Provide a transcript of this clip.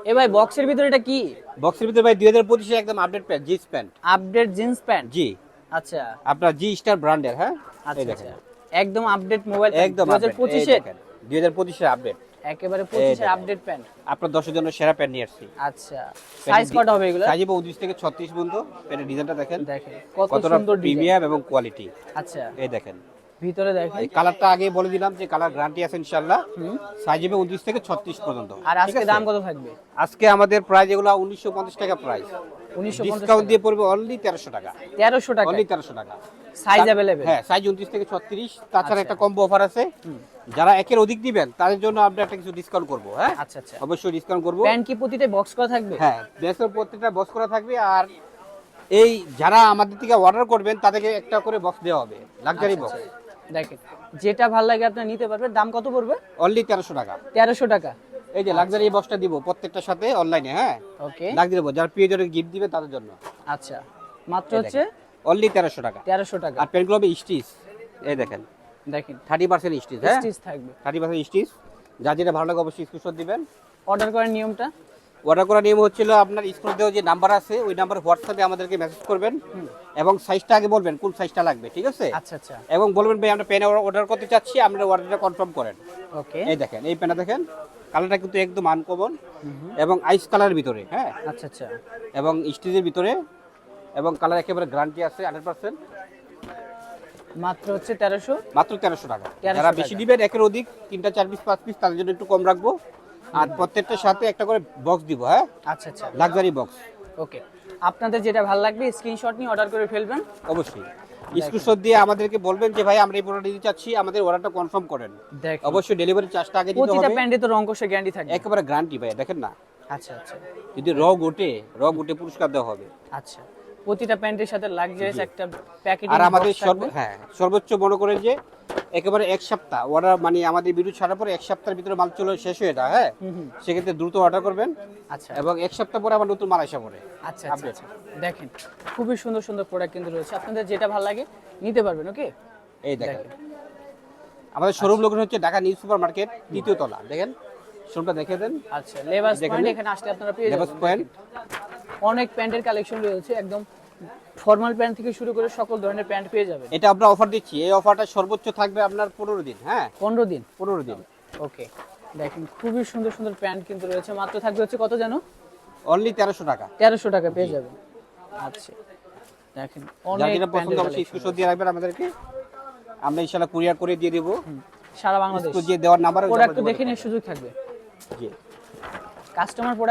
এ ভাই বক্সের ভিতরে এটা কি? বক্সের ভিতরে ভাই 2025 এর একদম update pant, jeans pant. Update jeans pant. জি, আচ্ছা আপনার জি স্টার ব্র্যান্ডের। হ্যাঁ, আচ্ছা এই দেখেন আচ্ছা, একদম আপডেট মোবাইল একদম 2025 এর এর, দেখেন 2025 এর আপডেট। একেবারে এই 25 এর দেখেন। Update pant. আপনার 10 এর জন্য সেরা প্যান্ট নিয়ে আসছি। আচ্ছা, সাইজ কত হবে এগুলো? সাইজ হবে 29 থেকে 36 পর্যন্ত। প্যান্টের ডিজাইনটা দেখেন দেখেন কত কতটা সুন্দর ডিজাইন। প্রিমিয়াম এবং কোয়ালিটি। আচ্ছা, এই দেখেন ভিতরে দেখেন। এই কালারটা আগে বলে দিলাম যে কালার গ্যারান্টি আছে ইনশাআল্লাহ। সাইজ হবে 29 থেকে 36 পর্যন্ত। আর ঠিক আজকে আছে? দাম কত থাকবে? আজকে আমাদের প্রাইস এগুলো 1950 টাকা প্রাইস। 1950 ডিসকাউন্ট দিয়ে পড়বে অনলি 1300 টাকা। 1300 টাকা। অনলি 1300 টাকা। Size available? হ্যাঁ, সাইজ 29 থেকে 36। তাছাড়া আচ্ছা। একটা কম্বো অফার আছে। যারা একের অধিক দিবেন তাদের জন্য আমরা একটা কিছু ডিসকাউন্ট করব। হ্যাঁ, আচ্ছা আচ্ছা। অবশ্যই ডিসকাউন্ট করব। প্যান্ট কি প্রতিটা বক্স করা থাকবে? হ্যাঁ, ড্রেসের প্রত্যেকটা বক্স করা থাকবে। আর এই যারা আমাদের থেকে অর্ডার করবেন তাদেরকে একটা করে বক্স দেওয়া হবে, লাক্সারি আচ্ছা, বক্স। আচ্ছা। দেখেন যেটা ভালো লাগে আপনি নিতে পারবেন। দাম কত পড়বে? অনলি 1300 টাকা। 1300 টাকা। এই যে লাক্সারি বক্সটা দিব প্রত্যেকটার সাথে অনলাইনে। হ্যাঁ, ওকে লাক্সারি বক্স যারা প্রিয়জনের গিফট দিবে তাদের জন্য। আচ্ছা, মাত্র এই হচ্ছে অনলি 1300 টাকা। 1300 টাকা। আর প্যান্টগুলো হবে স্টিচ। এই দেখেন দেখেন 30% স্টিচ। হ্যাঁ, স্টিচ থাকবে। 30% স্টিচ। যার যেটা ভালো লাগে অবশ্যই স্ক্রিনশট দিবেন। অর্ডার করার নিয়মটা? অর্ডার করার নিয়ম হচ্ছিল আপনার স্ক্রিনে দেওয়া যে নাম্বার আছে ওই নাম্বারে হোয়াটসঅ্যাপে আমাদেরকে মেসেজ করবেন এবং সাইজটা আগে বলবেন কোন সাইজটা লাগবে। ঠিক আছে? আচ্ছা আচ্ছা, এবং বলবেন ভাই আমরা পেন অর্ডার করতে চাচ্ছি, আমরা অর্ডারটা কনফার্ম করেন। ওকে এই দেখেন এই পেনটা দেখেন, কালারটা কিন্তু একদম আনকমন এবং আইস কালারের ভিতরে। হ্যাঁ, আচ্ছা আচ্ছা, এবং স্টিচের ভিতরে এবং কালার একেবারে গ্যারান্টি আছে 100%। মাত্র হচ্ছে 1300। মাত্র 1300 টাকা। 1300 যারা বেশি টাকা। দিবেন একের অধিক 3টা 4 পিস 5 পিস তাদের জন্য একটু কম রাখবো। আর প্রত্যেকটার সাথে একটা করে বক্স দিব। হ্যাঁ, আচ্ছা আচ্ছা, লাক্সারি বক্স। ওকে। আপনাদের যেটা ভালো লাগবে স্ক্রিনশট নিয়ে অর্ডার করে ফেলবেন। অবশ্যই স্ক্রিনশট দিয়ে আমাদেরকে বলবেন যে ভাই আমরা এই প্রোডাক্ট নিতে চাচ্ছি, আমাদের অর্ডারটা কনফার্ম করেন। দেখেন অবশ্যই ডেলিভারি চার্জটা আগে দিতে প্রতিটা হবে। প্যান্টে তো রং কষে গ্যারান্টি থাকবে। একেবারে গ্যারান্টি ভাই, দেখেন না, আচ্ছা আচ্ছা যদি র গোটে পুরস্কার দেওয়া হবে। আচ্ছা, প্রতিটা প্যান্টের সাথে লাক্সারিয়াস একটা প্যাকেট। আর আমাদের সর্বোচ্চ মনে করেন যে একেবারে এক সপ্তাহ অর্ডার, মানে আমাদের ভিডিও ছাড়ার পরে এক সপ্তাহের ভিতরে মাল চলে শেষ হয়ে যায়। হ্যাঁ, সেক্ষেত্রে দ্রুত অর্ডার করবেন। আচ্ছা এবং এক সপ্তাহ পরে আবার নতুন মাল আসা পরে। আচ্ছা আচ্ছা আচ্ছা, দেখেন খুবই সুন্দর সুন্দর প্রোডাক্ট কিন্তু রয়েছে। আপনাদের যেটা ভালো লাগে নিতে পারবেন। ওকে, এই দেখেন আমাদের শোরুম লোকেশন হচ্ছে ঢাকা নিউ সুপার মার্কেট 3য় তলা। দেখেন শোরুমটা দেখে দেন। আচ্ছা, লেবাস দেখেন। পয়েন্ট এখানে আসলে আপনারা পেয়ে লেবাস যাবেন। পয়েন্ট। অনেক প্যান্টের কালেকশন রয়েছে, একদম ফর্মাল প্যান্ট থেকে শুরু করে সকল ধরনের প্যান্ট পেয়ে যাবেন। এটা আমরা অফার দিচ্ছি, এই অফারটা সর্বোচ্চ থাকবে আপনার 15 দিন। হ্যাঁ, 15 দিন। 15 দিন। ওকে, দেখেন খুবই সুন্দর সুন্দর প্যান্ট কিন্তু রয়েছে। মাত্র থাকবে হচ্ছে কত জানো? অনলি 1300 টাকা। 1300 টাকা পেয়ে যাবেন। আচ্ছা, দেখেন যার অনেক যেটা পছন্দ প্যান্টের অবশ্যই স্ক্রিনশট দিয়ে রাখবেন আমাদেরকে, আমরা ইনশাআল্লাহ কুরিয়ার করে দিয়ে দেব। সারা বাংলাদেশ যে দেওয়ার নাম্বার প্রোডাক্ট দেখে নিয়ে সুযোগ থাকবে। জি। কাস্টমার